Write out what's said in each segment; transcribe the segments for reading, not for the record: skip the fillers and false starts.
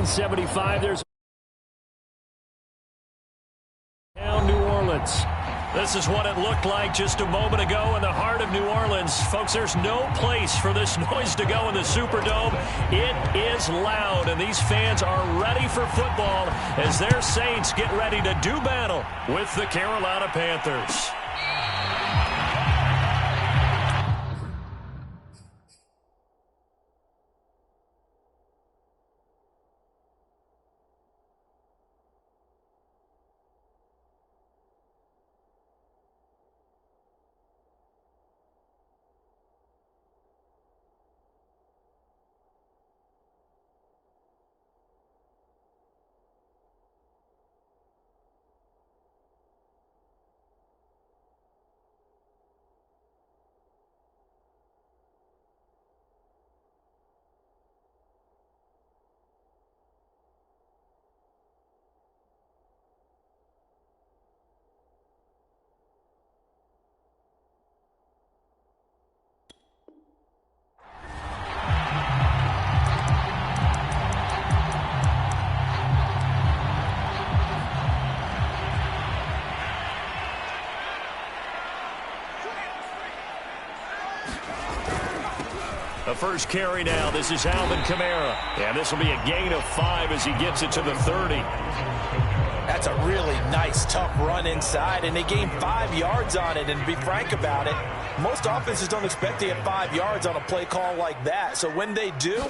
1975. There's down New Orleans. This is what it looked like just a moment ago in the heart of New Orleans. Folks, there's no place for this noise to go in the Superdome. It is loud, and these fans are ready for football as their Saints get ready to do battle with the Carolina Panthers. The first carry now. This is Alvin Kamara. And this will be a gain of 5 as he gets it to the 30. That's a really nice, tough run inside, and they gained 5 yards on it. And to be frank about it, most offenses don't expect to get 5 yards on a play call like that. So when they do,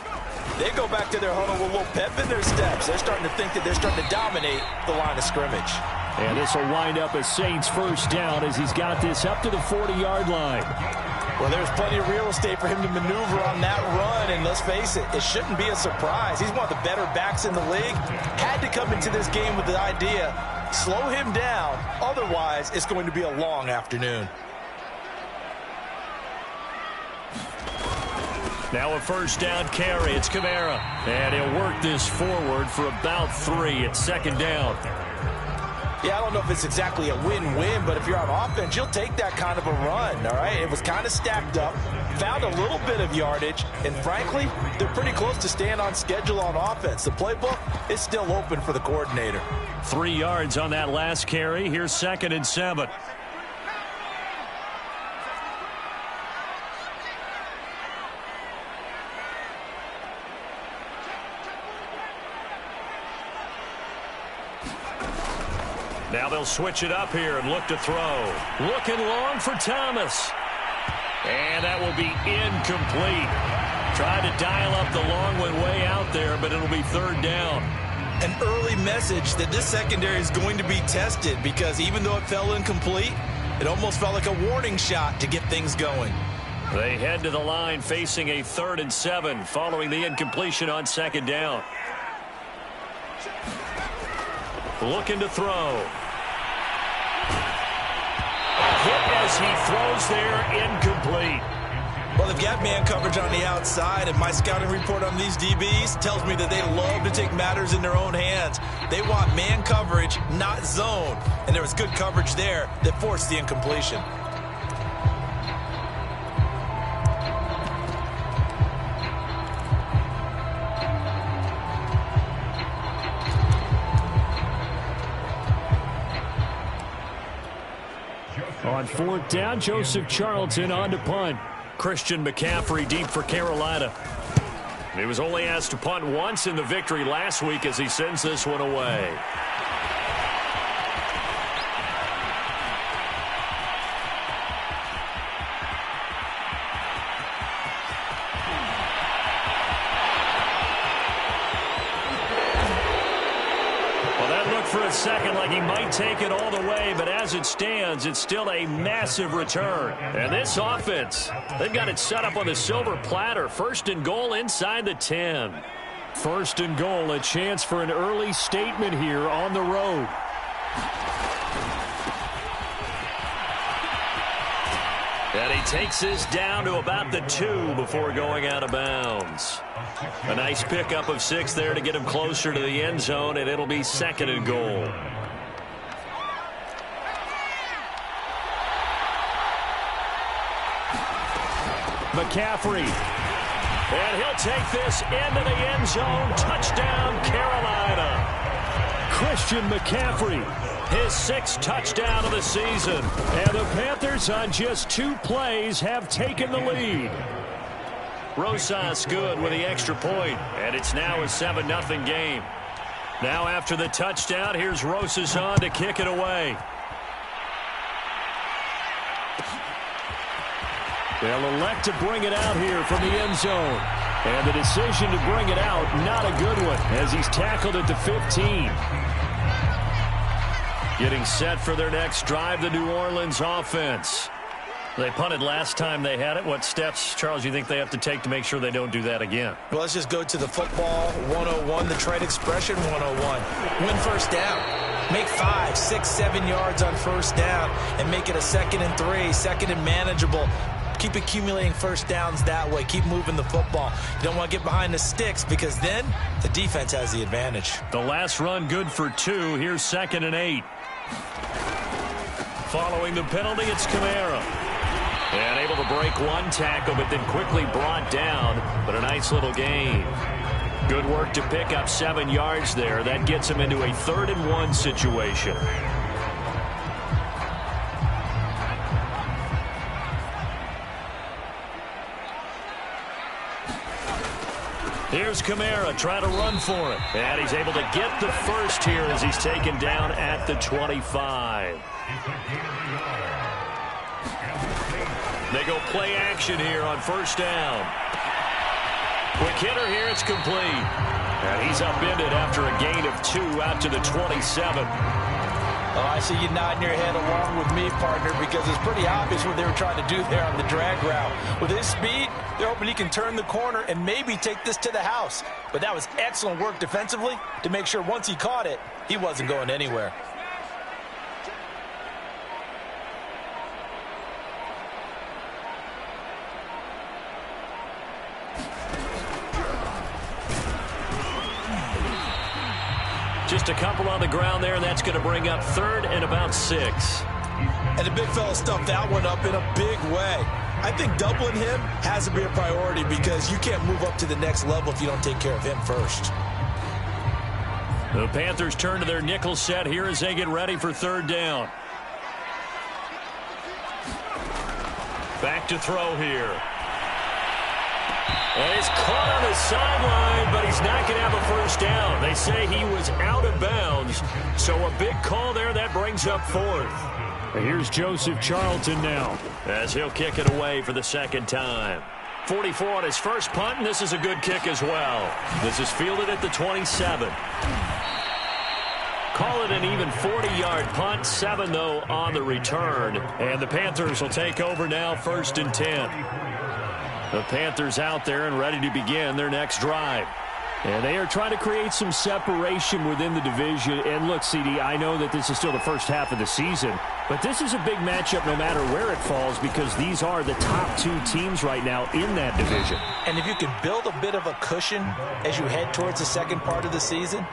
they go back to their huddle with a little pep in their steps. They're starting to think that they're starting to dominate the line of scrimmage. And this will wind up as Saints first down as he's got this up to the 40-yard line. Well, there's plenty of real estate for him to maneuver on that run, and let's face it, it shouldn't be a surprise. He's one of the better backs in the league. Had to come into this game with the idea, slow him down, otherwise it's going to be a long afternoon. Now a first down carry. It's Kamara. And he'll work this forward for about 3. It's second down. Yeah, I don't know if it's exactly a win-win, but if you're on offense, you'll take that kind of a run, all right? It was kind of stacked up, found a little bit of yardage, and frankly, they're pretty close to staying on schedule on offense. The playbook is still open for the coordinator. 3 yards on that last carry. Here's 2nd and 7. Now they'll switch it up here and look to throw. Looking long for Thomas. And that will be incomplete. Tried to dial up the long one way out there, but it'll be 3rd down. An early message that this secondary is going to be tested because even though it fell incomplete, it almost felt like a warning shot to get things going. They head to the line facing a 3rd and 7 following the incompletion on 2nd down. Looking to throw. Hit as he throws there, incomplete. Well, they've got man coverage on the outside, and my scouting report on these DBs tells me that they love to take matters in their own hands. They want man coverage, not zone, and there was good coverage there that forced the incompletion. On 4th down, Joseph Charlton on to punt. Christian McCaffrey deep for Carolina. He was only asked to punt once in the victory last week as he sends this one away. For a second like he might take it all the way, but as it stands, it's still a massive return. And this offense, they've got it set up on the silver platter. 1st and goal inside the 10. 1st and goal, a chance for an early statement here on the road. And he takes this down to about the 2 before going out of bounds. A nice pickup of 6 there to get him closer to the end zone, and it'll be 2nd and goal. McCaffrey. And he'll take this into the end zone. Touchdown, Carolina. Christian McCaffrey, his 6th touchdown of the season. And the Panthers on just 2 plays have taken the lead. Rosas good with the extra point, and it's now a 7-0 game. Now after the touchdown, here's Rosas on to kick it away. They'll elect to bring it out here from the end zone. And the decision to bring it out, not a good one, as he's tackled at the 15. Getting set for their next drive, the New Orleans offense. They punted last time they had it. What steps, Charles, you think they have to take to make sure they don't do that again? Well, let's just go to the football 101, the trade expression 101. Win first down. Make 5, 6, 7 yards on first down and make it a 2nd and 3, 2nd and manageable. Keep accumulating first downs that way. Keep moving the football. You don't want to get behind the sticks because then the defense has the advantage. The last run good for 2. Here's 2nd and 8. Following the penalty, it's Kamara. And able to break 1 tackle, but then quickly brought down. But a nice little gain. Good work to pick up 7 yards there. That gets him into a 3rd and 1 situation. Here's Kamara trying to run for it. And he's able to get the first here as he's taken down at the 25. They go play action here on first down. Quick hitter here, it's complete. And he's upended after a gain of 2 out to the 27. Oh, I see you nodding your head along with me, partner, because it's pretty obvious what they were trying to do there on the drag route. With his speed, they're hoping he can turn the corner and maybe take this to the house. But that was excellent work defensively to make sure once he caught it, he wasn't going anywhere. Just a couple on the ground there, and that's going to bring up 3rd and about 6. And the big fella stuffed that one up in a big way. I think doubling him has to be a priority because you can't move up to the next level if you don't take care of him first. The Panthers turn to their nickel set here as they get ready for 3rd down. Back to throw here. And he's caught on the sideline, but he's not going to have a first down. They say he was out of bounds, so a big call there that brings up 4th. And here's Joseph Charlton now as he'll kick it away for the 2nd time. 44 on his first punt, and this is a good kick as well. This is fielded at the 27. Call it an even 40-yard punt, 7 though on the return. And the Panthers will take over now, 1st and 10. The Panthers out there and ready to begin their next drive. And they are trying to create some separation within the division. And look, CD, I know that this is still the first half of the season, but this is a big matchup no matter where it falls because these are the top 2 teams right now in that division. And if you can build a bit of a cushion as you head towards the second part of the season,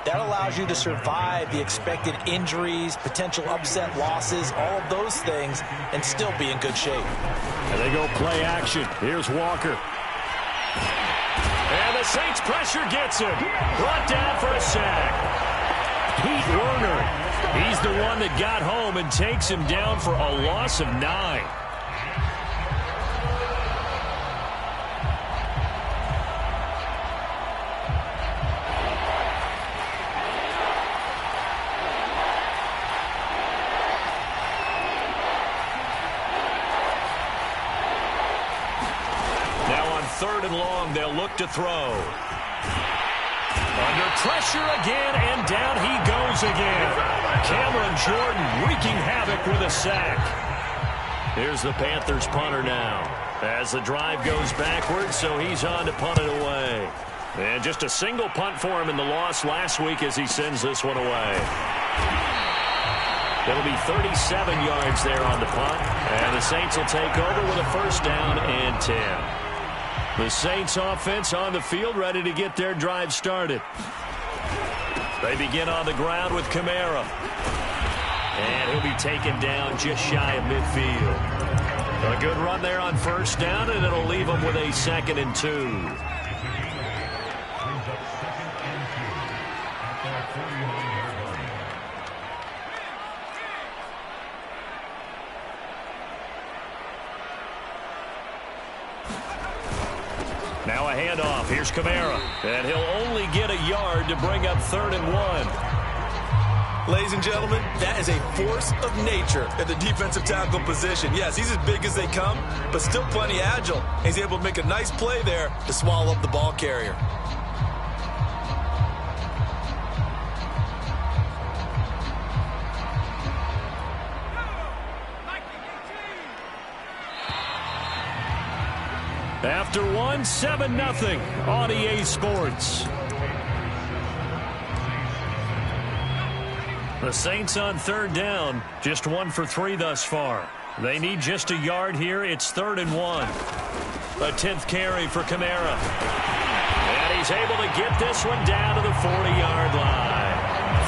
that allows you to survive the expected injuries, potential upset losses, all of those things, and still be in good shape. And they go play action. Here's Walker. And the Saints pressure gets him. Brought down for a sack. Pete Werner. He's the one that got home and takes him down for a loss of 9. They'll look to throw. Under pressure again, and down he goes again. Cameron Jordan wreaking havoc with a sack. Here's the Panthers punter now. As the drive goes backwards, so he's on to punt it away. And just a single punt for him in the loss last week as he sends this one away. It'll be 37 yards there on the punt. And the Saints will take over with a 1st down and 10. The Saints offense on the field ready to get their drive started. They begin on the ground with Kamara. And he'll be taken down just shy of midfield. A good run there on 1st down, and it'll leave them with a 2nd and 2. Now a handoff. Here's Kamara. And he'll only get a yard to bring up 3rd and 1. Ladies and gentlemen, that is a force of nature at the defensive tackle position. Yes, he's as big as they come, but still plenty agile. He's able to make a nice play there to swallow up the ball carrier. After 1, 7-0 on EA Sports. The Saints on 3rd down, just 1 for 3 thus far. They need just a yard here. It's 3rd and 1. A 10th carry for Kamara. And he's able to get this one down to the 40-yard line.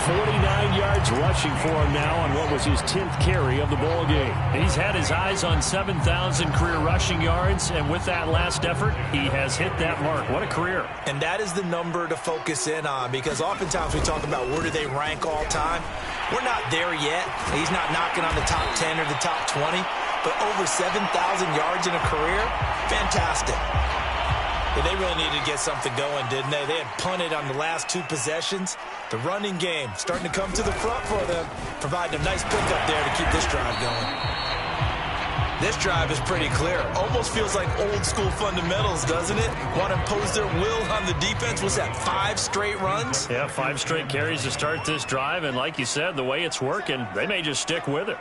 49 yards rushing for him now on what was his 10th carry of the ball game. He's had his eyes on 7,000 career rushing yards, and with that last effort, he has hit that mark. What a career. And that is the number to focus in on, because oftentimes we talk about where do they rank all time. We're not there yet. He's not knocking on the top 10 or the top 20, but over 7,000 yards in a career, fantastic. Yeah, they really needed to get something going, didn't they? They had punted on the last 2 possessions. The running game starting to come to the front for them, providing a nice pickup there to keep this drive going. This drive is pretty clear. Almost feels like old school fundamentals, doesn't it? Want to impose their will on the defense. Was that 5 straight runs? Yeah, 5 straight carries to start this drive, and like you said, the way it's working, they may just stick with it.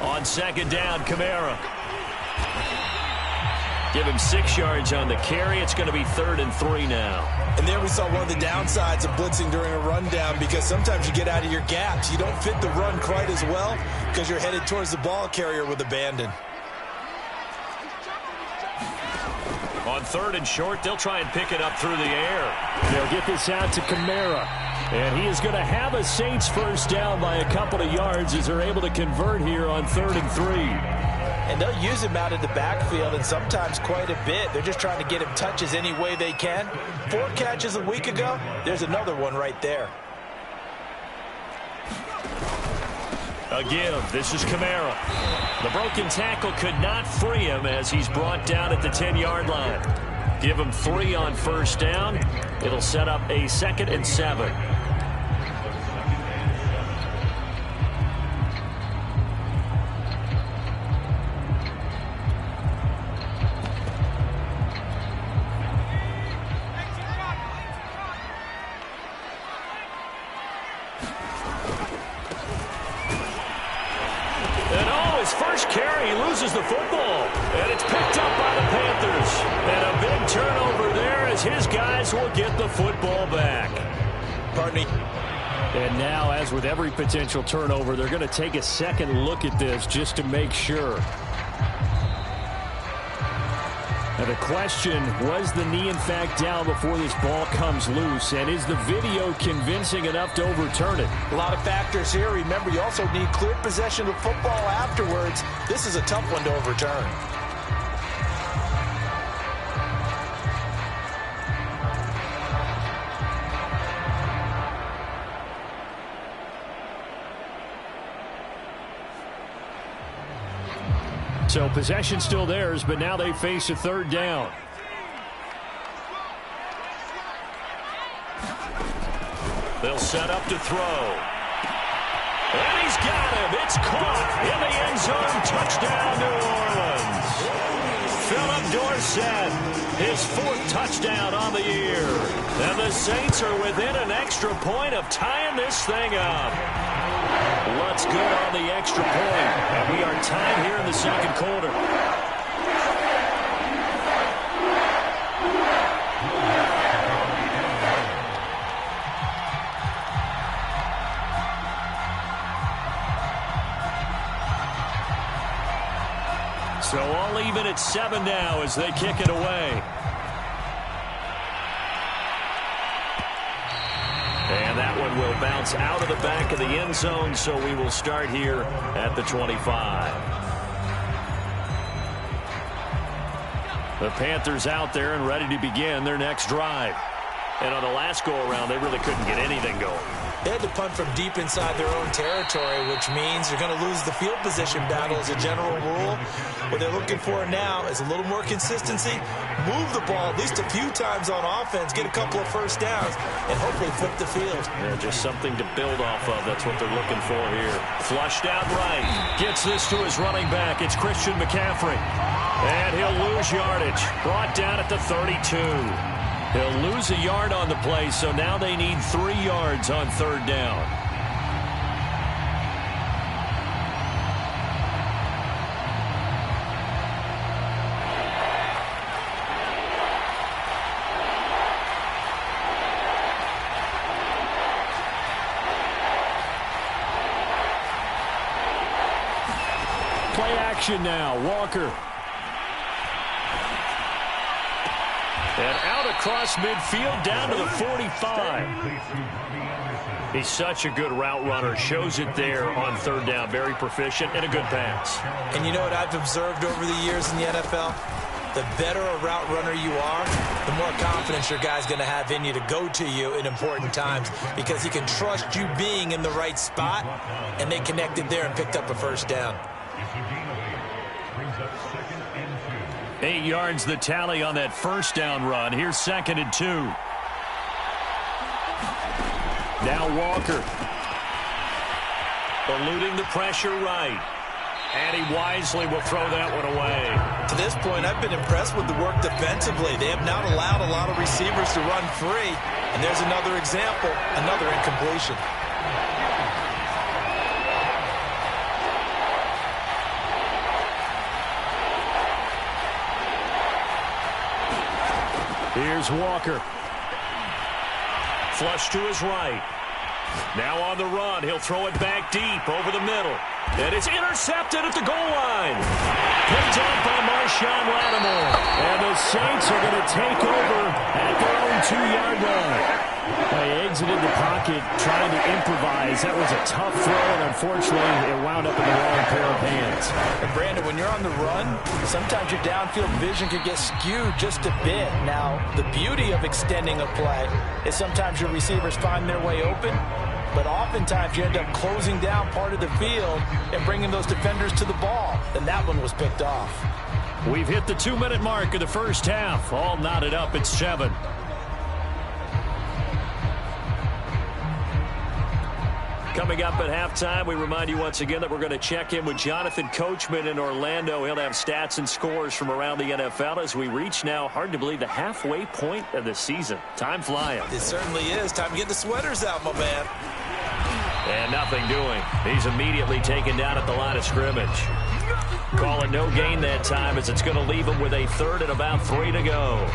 On 2nd down, Kamara. Give him 6 yards on the carry. It's going to be 3rd and 3 now. And there we saw one of the downsides of blitzing during a rundown, because sometimes you get out of your gaps. You don't fit the run quite as well because you're headed towards the ball carrier with abandon. On 3rd and short, they'll try and pick it up through the air. They'll get this out to Kamara. And he is going to have a Saints first down by a couple of yards as they're able to convert here on 3rd and 3. And they'll use him out of the backfield, and sometimes quite a bit. They're just trying to get him touches any way they can. 4 catches a week ago. There's another one right there. A give. This is Kamara. The broken tackle could not free him as he's brought down at the 10-yard line. Give him 3 on first down. It'll set up a 2nd and 7. The football, and it's picked up by the Panthers, and a big turnover there as his guys will get the football back. Pardon me. And now, as with every potential turnover, they're going to take a second look at this just to make sure. Now the question, was the knee in fact down before this ball comes loose, and is the video convincing enough to overturn it? A lot of factors here. Remember, you also need clear possession of football afterwards. This is a tough one to overturn. So possession still theirs, but now they face a 3rd down. They'll set up to throw. And he's got him. It's caught in the end zone. Touchdown, New Orleans. Philip Dorsett, his 4th touchdown on the year. And the Saints are within an extra point of tying this thing up. What's good on the extra point? And we are tied here in the 2nd quarter. So all even at 7 now as they kick it away. And that one will bounce out of the back of the end zone, so we will start here at the 25. The Panthers out there and ready to begin their next drive. And on the last go-around, they really couldn't get anything going. They had to punt from deep inside their own territory, which means you're going to lose the field position battle as a general rule. What they're looking for now is a little more consistency, move the ball at least a few times on offense, get a couple of first downs, and hopefully flip the field. Yeah, just something to build off of. That's what they're looking for here. Flushed out right. Gets this to his running back. It's Christian McCaffrey. And he'll lose yardage. Brought down at the 32. He'll lose a yard on the play, so now they need 3 yards on 3rd down. Play action now. Walker. And out across midfield down to the 45. He's such a good route runner. Shows it there on 3rd down. Very proficient and a good pass. And you know what I've observed over the years in the NFL? The better a route runner you are, the more confidence your guy's going to have in you to go to you in important times because he can trust you being in the right spot, and they connected there and picked up a first down. 8 yards the tally on that first down run. Here's 2nd and 2. Now Walker. Eluding the pressure right. And he wisely will throw that one away. To this point, I've been impressed with the work defensively. They have not allowed a lot of receivers to run free. And there's another example, another incompletion. Here's Walker. Flush to his right. Now on the run. He'll throw it back deep over the middle. And it's intercepted at the goal line. Picked up by Marshawn Lattimore. And the Saints are going to take over at their own 2-yard line. They exited the pocket trying to improvise. That was a tough throw, and unfortunately, it wound up in the wrong pair of hands. And Brandon, when you're on the run, sometimes your downfield vision can get skewed just a bit. Now, the beauty of extending a play is sometimes your receivers find their way open, but oftentimes you end up closing down part of the field and bringing those defenders to the ball. And that one was picked off. We've hit the 2-minute mark of the first half. All knotted up at 7. Coming up at halftime, we remind you once again that we're going to check in with Jonathan Coachman in Orlando. He'll have stats and scores from around the NFL as we reach now, hard to believe, the halfway point of the season. Time flying. It certainly is. Time to get the sweaters out, my man. And nothing doing. He's immediately taken down at the line of scrimmage. Calling no gain that time as it's going to leave him with a 3rd and about 3 to go.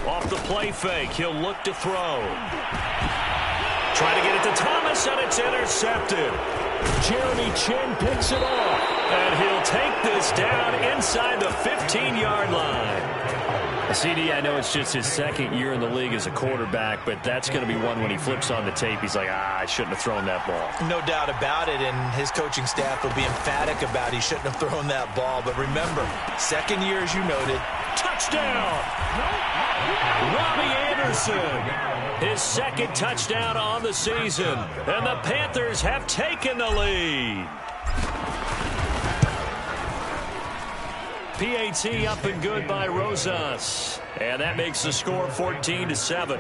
Off the play fake, he'll look to throw. Trying to get it to Thomas, and it's intercepted. Jeremy Chin picks it off, and he'll take this down inside the 15-yard line. CD, I know it's just his 2nd year in the league as a quarterback, but that's going to be one when he flips on the tape, he's like, I shouldn't have thrown that ball. No doubt about it, and his coaching staff will be emphatic about he shouldn't have thrown that ball. But remember, 2nd year, as you noted. Touchdown! Robbie Anderson, his 2nd touchdown on the season, and the Panthers have taken the lead. PAT up and good by Rosas, and that makes the score 14-7.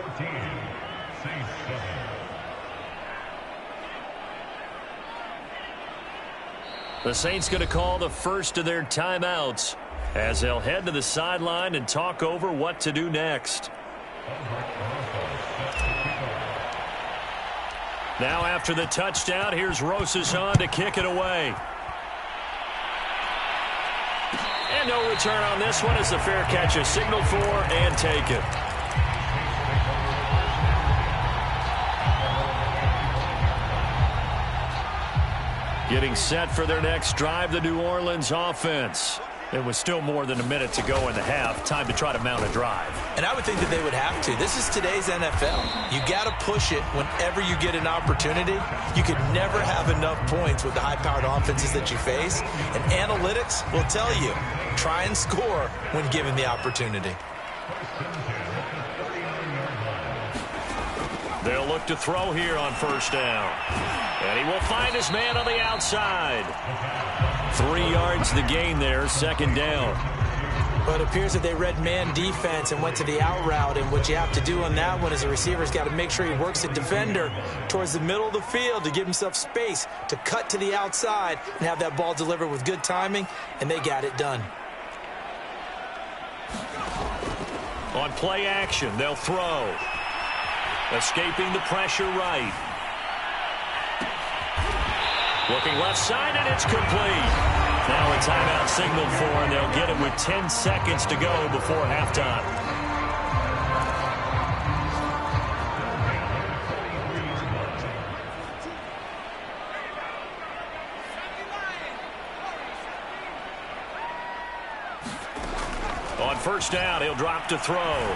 The Saints going to call the first of their timeouts as they'll head to the sideline and talk over what to do next. Now after the touchdown, here's Rosas on to kick it away. And no return on this one as the fair catch is signaled for and taken. Getting set for their next drive, the New Orleans offense. It was still more than a minute to go in the half. Time to try to mount a drive. And I would think that they would have to. This is today's NFL. You got to push it whenever you get an opportunity. You could never have enough points with the high-powered offenses that you face. And analytics will tell you, try and score when given the opportunity. They'll look to throw here on first down. And he will find his man on the outside. 3 yards the gain there, second down. But it appears that they read man defense and went to the out route. And what you have to do on that one is the receiver's got to make sure he works the defender towards the middle of the field to give himself space to cut to the outside and have that ball delivered with good timing. And they got it done. On play action, they'll throw. Escaping the pressure right. Looking left side, and it's complete. Now a timeout signaled for, and they'll get it with 10 seconds to go before halftime. On first down, he'll drop to throw.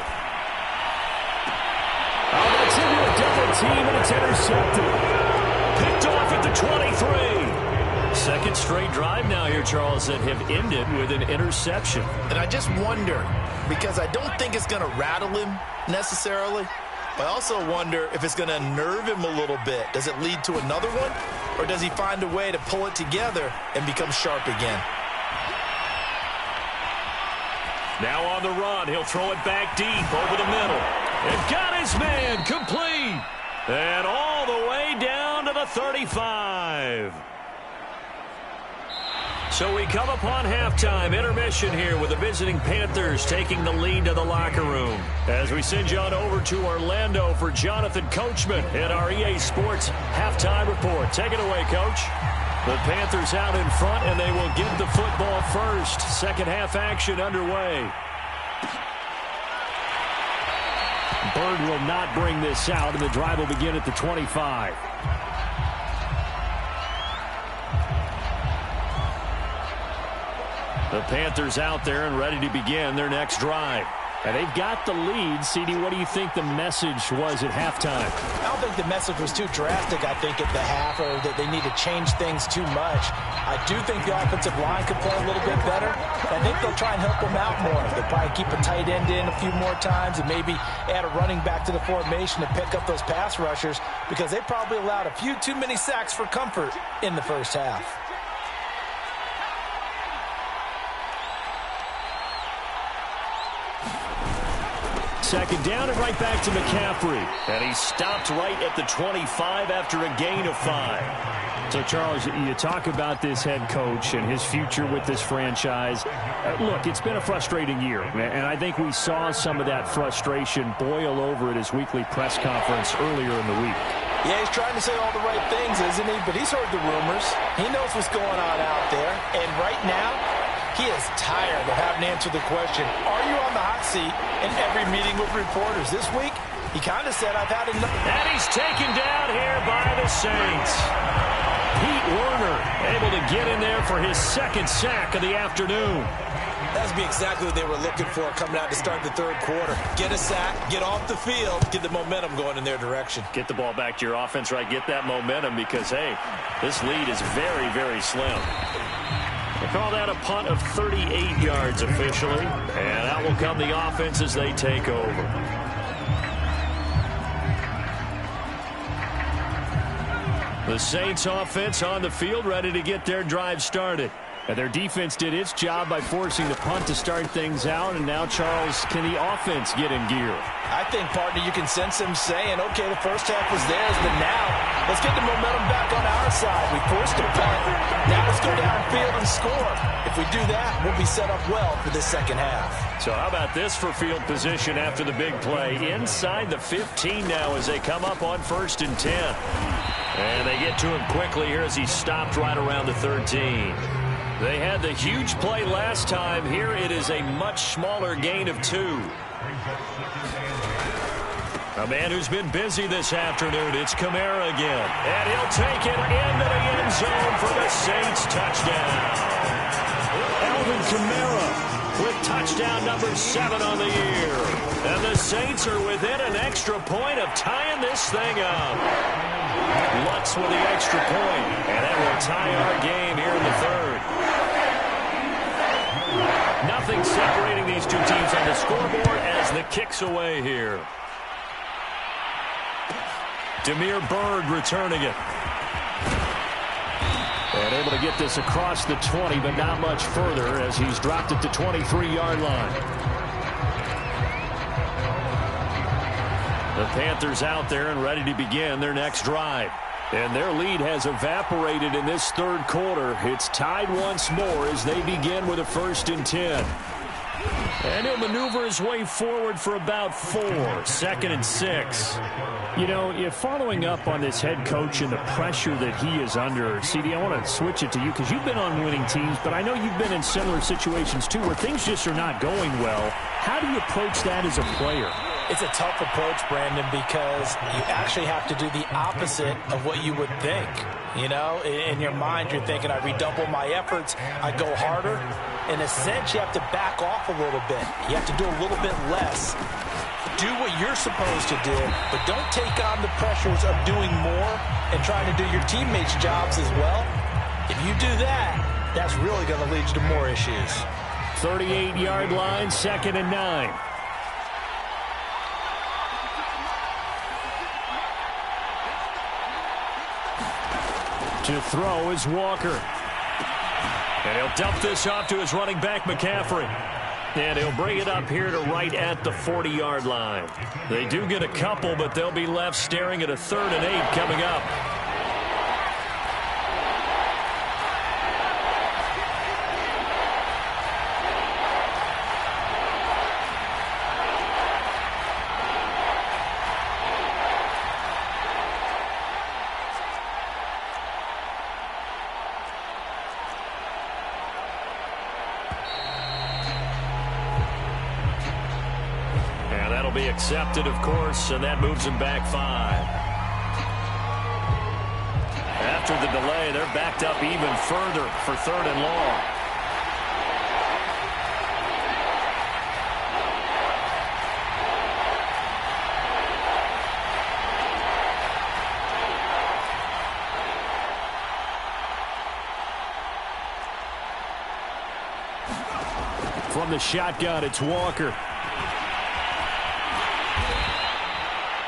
That's into a double team, and it's intercepted. Picked off at the 23. Second straight drive now here, Charles, that have ended with an interception. And I just wonder, because I don't think it's going to rattle him necessarily, but I also wonder if it's going to nerve him a little bit. Does it lead to another one, or does he find a way to pull it together and become sharp again? Now on the run, he'll throw it back deep over the middle. And got his man complete. And all the way down to the 35. So we come upon halftime intermission here with the visiting Panthers taking the lead to the locker room. As we send you on over to Orlando for Jonathan Coachman at our EA Sports halftime report. Take it away, Coach. The Panthers out in front, and they will get the football first. Second half action underway. Bird will not bring this out, and the drive will begin at the 25. The Panthers out there and ready to begin their next drive. And they've got the lead. CD, what do you think the message was at halftime? I don't think the message was too drastic, I think, at the half, or that they need to change things too much. I do think the offensive line could play a little bit better. I think they'll try and help them out more. They'll probably keep a tight end in a few more times and maybe add a running back to the formation to pick up those pass rushers, because they probably allowed a few too many sacks for comfort in the first half. Second down and right back to McCaffrey. And he stopped right at the 25 after a gain of 5. So, Charles, you talk about this head coach and his future with this franchise. Look, it's been a frustrating year, and I think we saw some of that frustration boil over at his weekly press conference earlier in the week. Yeah, he's trying to say all the right things, isn't he? But he's heard the rumors. He knows what's going on out there. And right now, he is tired of having to answer the question, are you on the hot seat in every meeting with reporters? This week, he kind of said, I've had enough. And he's taken down here by the Saints. Pete Werner able to get in there for his second sack of the afternoon. That's be exactly what they were looking for coming out to start the third quarter. Get a sack, get off the field, get the momentum going in their direction. Get the ball back to your offense, right? Get that momentum because, hey, this lead is very, very slim. They call that a punt of 38 yards officially. And out will come the offense as they take over. The Saints offense on the field ready to get their drive started. And their defense did its job by forcing the punt to start things out. And now, Charles, can the offense get in gear? I think, partner, you can sense them saying, okay, the first half was theirs, but now let's get the momentum back on our side. We forced a punt. Now let's go downfield and score. If we do that, we'll be set up well for this second half. So how about this for field position after the big play? Inside the 15 now as they come up on 1st and 10. And they get to him quickly here as he stopped right around the 13. They had the huge play last time. Here it is a much smaller gain of 2. A man who's been busy this afternoon. It's Kamara again. And he'll take it into the end zone for the Saints touchdown. Alvin Kamara with touchdown number 7 on the year. And the Saints are within an extra point of tying this thing up. Lutz with the extra point. And that will tie our game here in the third. Nothing separating these two teams on the scoreboard as the kick's away here. Demir Bird returning it. And able to get this across the 20, but not much further as he's dropped it to 23-yard line. The Panthers out there and ready to begin their next drive. And their lead has evaporated in this third quarter. It's tied once more as they begin with a 1st and 10. And he'll maneuver his way forward for about 4. 2nd and 6. You know, if following up on this head coach and the pressure that he is under, CD, I want to switch it to you because you've been on winning teams, but I know you've been in similar situations too where things just are not going well. How do you approach that as a player? It's a tough approach, Brandon, because you actually have to do the opposite of what you would think. You know, in your mind, you're thinking, I redouble my efforts, I go harder. In a sense, you have to back off a little bit. You have to do a little bit less. Do what you're supposed to do, but don't take on the pressures of doing more and trying to do your teammates' jobs as well. If you do that, that's really going to lead you to more issues. 38-yard line, 2nd and 9. To throw is Walker. And he'll dump this off to his running back, McCaffrey. And he'll bring it up here to right at the 40-yard line. They do get a couple, but they'll be left staring at a 3rd and 8 coming up. Be accepted, of course, and that moves him back 5. After the delay, they're backed up even further for 3rd and long. From the shotgun, it's Walker.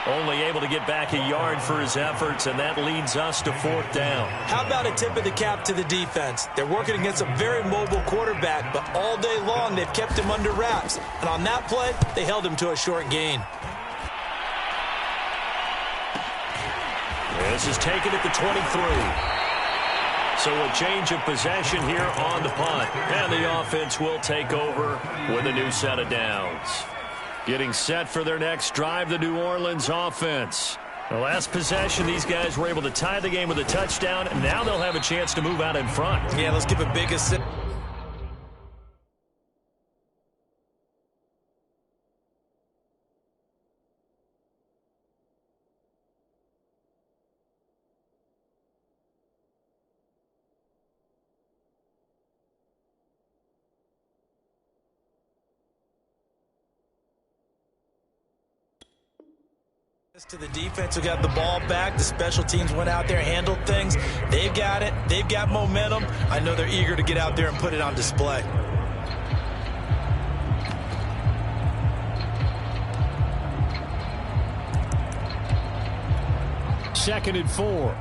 Only able to get back a yard for his efforts, and that leads us to 4th down. How about a tip of the cap to the defense? They're working against a very mobile quarterback, but all day long they've kept him under wraps. And on that play, they held him to a short gain. This is taken at the 23. So a change of possession here on the punt. And the offense will take over with a new set of downs. Getting set for their next drive, the New Orleans offense. The last possession, these guys were able to tie the game with a touchdown, and now they'll have a chance to move out in front. Yeah, let's give a big assist. To the defense who got the ball back. The special teams went out there, handled things. They've got it. They've got momentum. I know they're eager to get out there and put it on display. Second and 4.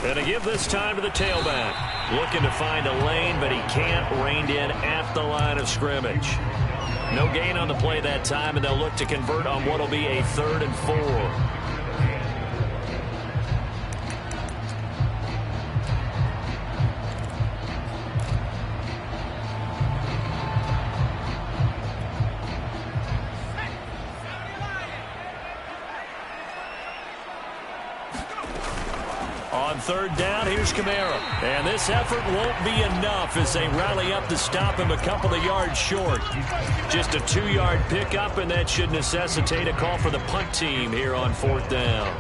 And to give this time to the tailback. Looking to find a lane, but he can't. Reined in at the line of scrimmage. No gain on the play that time, and they'll look to convert on what will be a 3rd and 4. On third down, here's Kamara. And this effort won't be enough as they rally up to stop him a couple of yards short. Just a 2-yard pickup, and that should necessitate a call for the punt team here on fourth down.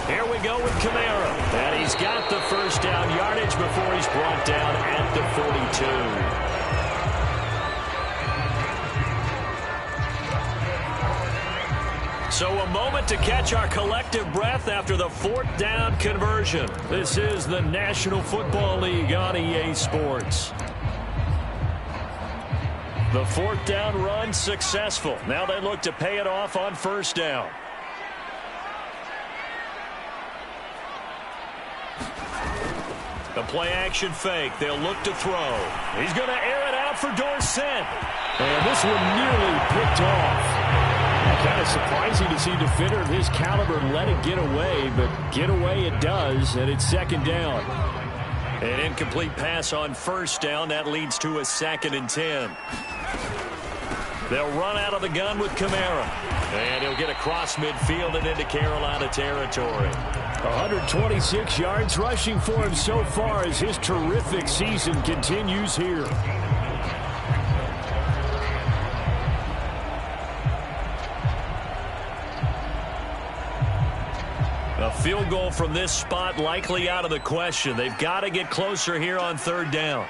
Here we go with Kamara. And he's got the first down yardage before he's brought down at the 42. So a moment to catch our collective breath after the fourth down conversion. This is the National Football League on EA Sports. The fourth down run successful. Now they look to pay it off on first down. The play-action fake. They'll look to throw. He's going to air it out for Dorsett. And this one nearly picked off. Kind of surprising to see a defender of his caliber let it get away, but get away it does, and it's second down. An incomplete pass on first down. That leads to a 2nd and 10. They'll run out of the gun with Kamara. And he'll get across midfield and into Carolina territory. 126 yards rushing for him so far as his terrific season continues here. A field goal from this spot likely out of the question. They've got to get closer here on third down.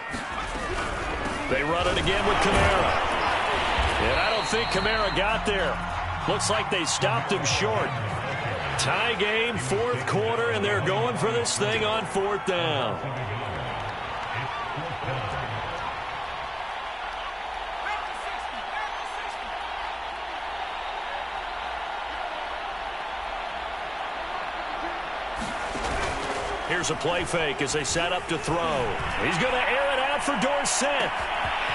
They run it again with Kamara. And I don't think Kamara got there. Looks like they stopped him short. Tie game, fourth quarter, and they're going for this thing on fourth down. Here's a play fake as they set up to throw. He's going to air it out for Dorsett.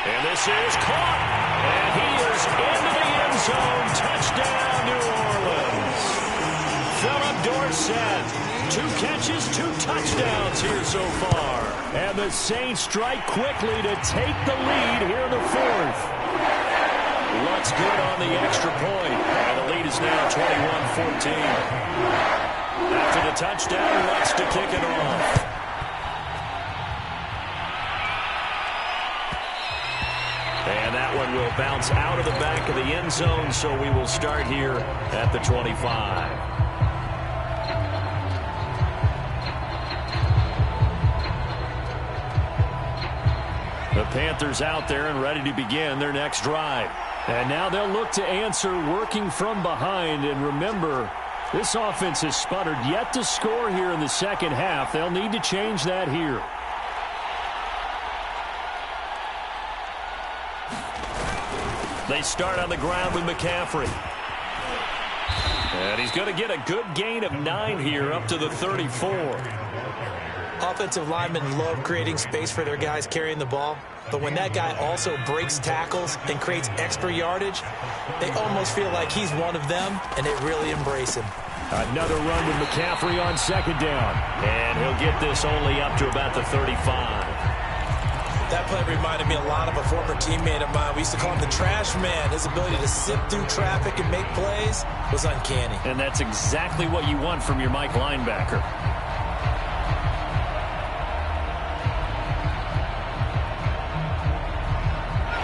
And this is caught. And he is into the end zone. Touchdown, New Orleans. Philip Dorsett. 2 catches, 2 touchdowns here so far. And the Saints strike quickly to take the lead here in the fourth. Looks good on the extra point. And the lead is now 21-14. After the touchdown, wants to kick it off. And that one will bounce out of the back of the end zone, so we will start here at the 25. The Panthers out there and ready to begin their next drive. And now they'll look to answer working from behind. And remember, this offense has sputtered yet to score here in the second half. They'll need to change that here. They start on the ground with McCaffrey. And he's going to get a good gain of 9 here up to the 34. Offensive linemen love creating space for their guys carrying the ball. But when that guy also breaks tackles and creates extra yardage, they almost feel like he's one of them, and they really embrace him. Another run with McCaffrey on second down. And he'll get this only up to about the 35. That play reminded me a lot of a former teammate of mine. We used to call him the trash man. His ability to sift through traffic and make plays was uncanny. And that's exactly what you want from your Mike linebacker.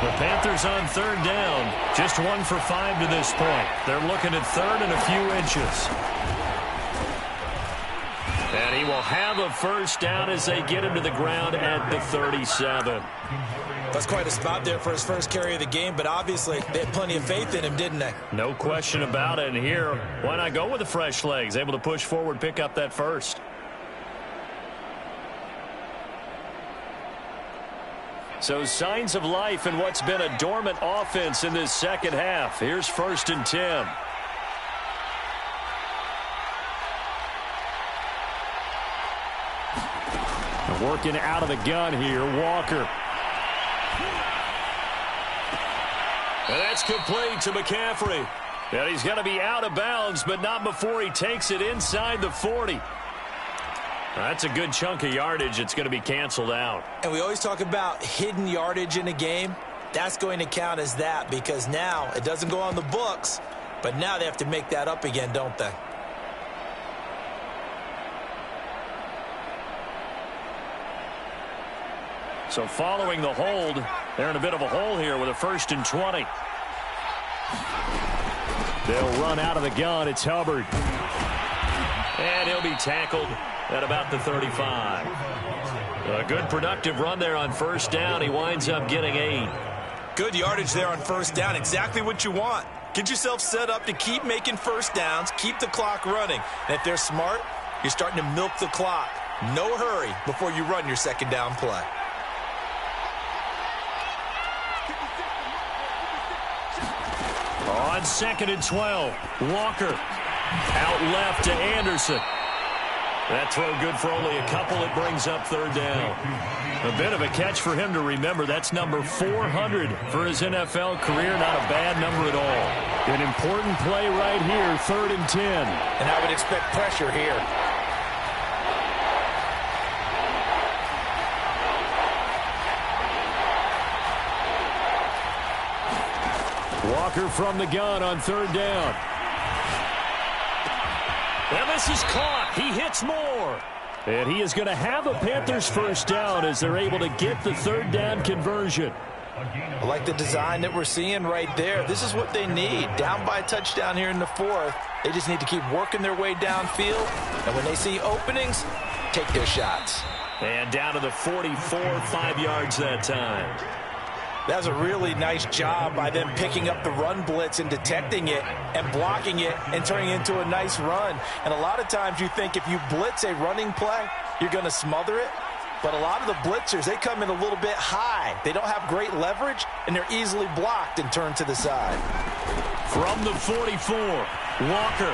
The Panthers on third down. Just 1 for 5 to this point. They're looking at third and a few inches. And he will have a first down as they get him to the ground at the 37. That's quite a spot there for his first carry of the game, but obviously they had plenty of faith in him, didn't they? No question about it. And here, why not go with the fresh legs? Able to push forward, pick up that first. So signs of life in what's been a dormant offense in this second half. Here's 1st and 10. Working out of the gun here, Walker. And that's complete to McCaffrey. And he's going to be out of bounds, but not before he takes it inside the 40. That's a good chunk of yardage. It's going to be canceled out. And we always talk about hidden yardage in a game. That's going to count as that because now it doesn't go on the books, but now they have to make that up again, don't they? So following the hold, they're in a bit of a hole here with a 1st and 20. They'll run out of the gun. It's Hubbard. And he'll be tackled at about the 35. A good productive run there on 1st down. He winds up getting 8. Good yardage there on 1st down. Exactly what you want. Get yourself set up to keep making 1st downs, keep the clock running. And if they're smart, you're starting to milk the clock. No hurry before you run your 2nd down play. On 2nd and 12, Walker out left to Anderson. That throw good for only a couple. It brings up 3rd down. A bit of a catch for him to remember. That's number 400 for his NFL career. Not a bad number at all. An important play right here, 3rd and 10. And I would expect pressure here. Walker from the gun on 3rd down. And this is caught. He hits more. And he is going to have a Panthers 1st down as they're able to get the 3rd down conversion. I like the design that we're seeing right there. This is what they need. Down by a touchdown here in the 4th. They just need to keep working their way downfield. And when they see openings, take their shots. And down to the 44, 5 yards that time. That was a really nice job by them picking up the run blitz and detecting it and blocking it and turning it into a nice run. And a lot of times you think if you blitz a running play, you're going to smother it. But a lot of the blitzers, they come in a little bit high. They don't have great leverage, and they're easily blocked and turned to the side. From the 44, Walker.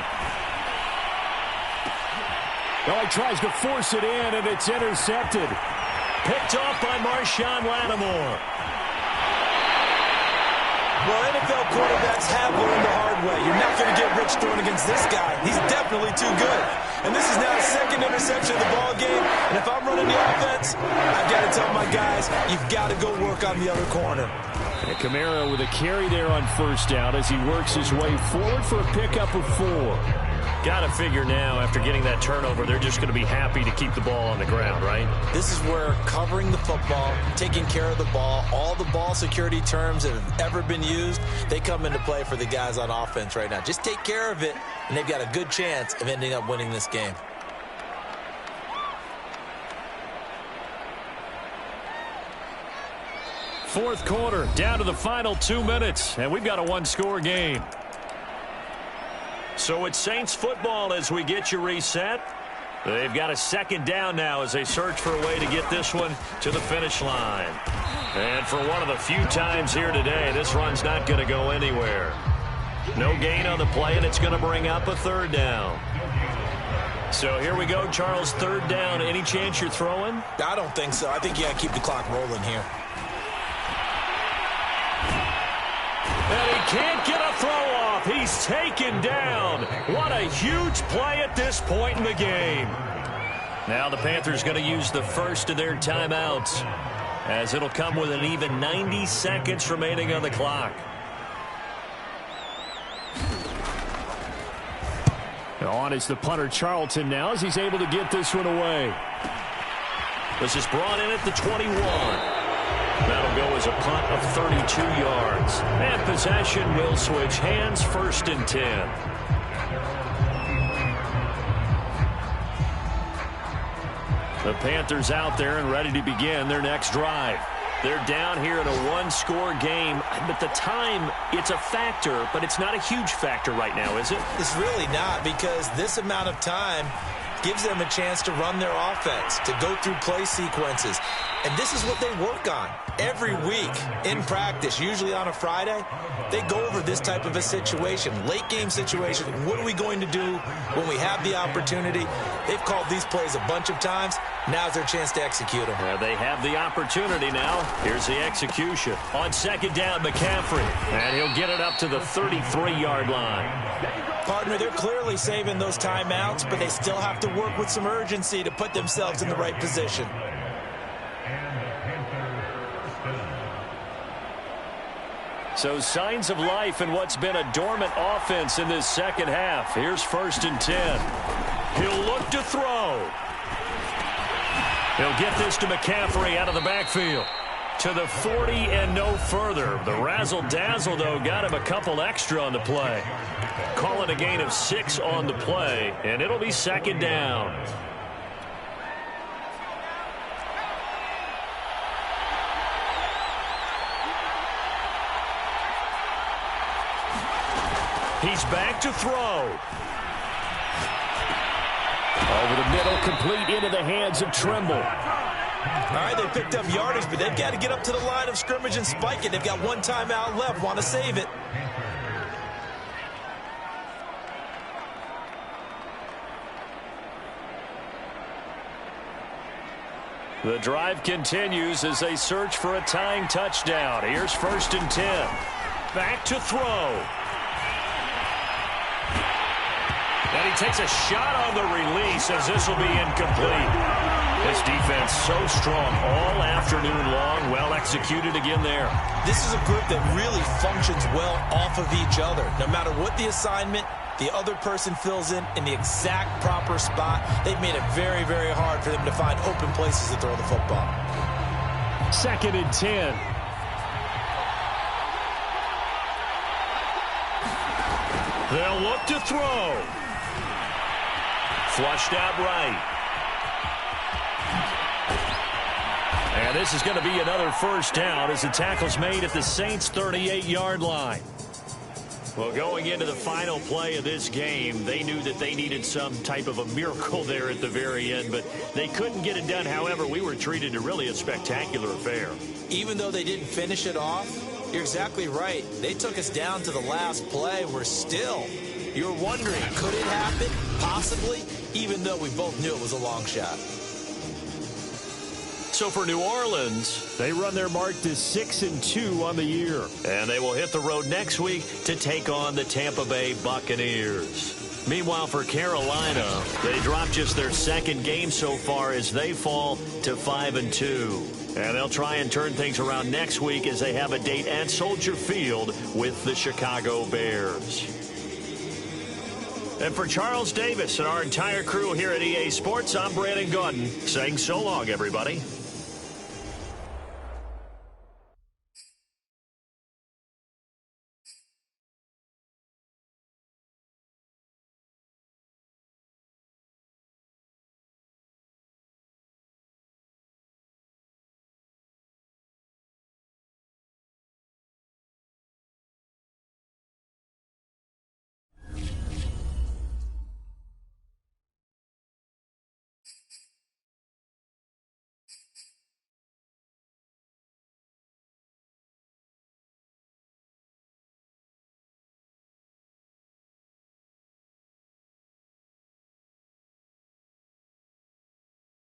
Oh, he tries to force it in, and it's intercepted. Picked off by Marshawn Lattimore. Well, NFL quarterbacks have learned the hard way. You're not going to get rich throwing against this guy. He's definitely too good. And this is now the 2nd interception of the ball game. And if I'm running the offense, I've got to tell my guys, you've got to go work on the other corner. And Kamara with a carry there on 1st down as he works his way forward for a pickup of 4. Got to figure now, after getting that turnover, they're just going to be happy to keep the ball on the ground, right? This is where covering the football, taking care of the ball, all the ball security terms that have ever been used, they come into play for the guys on offense right now. Just take care of it, and they've got a good chance of ending up winning this game. Fourth quarter, down to the final 2 minutes, and we've got a 1-score game. So it's Saints football as we get you reset. They've got a 2nd down now as they search for a way to get this one to the finish line. And for one of the few times here today, this run's not going to go anywhere. No gain on the play, and it's going to bring up a 3rd down. So here we go, Charles, 3rd down. Any chance you're throwing? I don't think so. I think you got to keep the clock rolling here. And he can't get a throw off. He's taken down. What a huge play at this point in the game. Now the Panthers going to use the first of their timeouts, as it'll come with an even 90 seconds remaining on the clock. On is the punter Charlton now as he's able to get this one away. This is brought in at the 21. That'll go as a punt of 32 yards. And possession will switch hands, 1st and 10. The Panthers out there and ready to begin their next drive. They're down here in a 1-score game. But the time, it's a factor, but it's not a huge factor right now, is it? It's really not, because this amount of time gives them a chance to run their offense, to go through play sequences. And this is what they work on every week in practice, usually on a Friday. They go over this type of a situation, late game situation. What are we going to do when we have the opportunity? They've called these plays a bunch of times. Now's their chance to execute them. Yeah, they have the opportunity now. Here's the execution. On 2nd down, McCaffrey. And he'll get it up to the 33-yard line. Partner, they're clearly saving those timeouts, but they still have to work with some urgency to put themselves in the right position. So signs of life in what's been a dormant offense in this second half. Here's 1st and 10. He'll look to throw. He'll get this to McCaffrey out of the backfield. To the 40 and no further. The razzle-dazzle, though, got him a couple extra on the play. Call it a gain of 6 on the play, and it'll be 2nd down. He's back to throw. Over the middle, complete into the hands of Trimble. All right, they picked up yardage, but they've got to get up to the line of scrimmage and spike it. They've got one timeout left, want to save it. The drive continues as they search for a tying touchdown. Here's 1st and 10. Back to throw. And he takes a shot on the release as this will be incomplete. This defense so strong all afternoon long. Well executed again there. This is a group that really functions well off of each other. No matter what the assignment, the other person fills in the exact proper spot. They've made it very, very hard for them to find open places to throw the football. 2nd and 10. They'll look to throw. Flushed out right. And this is going to be another 1st down as the tackle's made at the Saints' 38-yard line. Well, going into the final play of this game, they knew that they needed some type of a miracle there at the very end, but they couldn't get it done. However, we were treated to really a spectacular affair. Even though they didn't finish it off, you're exactly right. They took us down to the last play. You're wondering, could it happen? Possibly, even though we both knew it was a long shot. So for New Orleans, they run their mark to 6-2 on the year. And they will hit the road next week to take on the Tampa Bay Buccaneers. Meanwhile, for Carolina, they dropped just their 2nd game so far as they fall to 5-2. And they'll try and turn things around next week as they have a date at Soldier Field with the Chicago Bears. And for Charles Davis and our entire crew here at EA Sports, I'm Brandon Gaudin saying so long, everybody.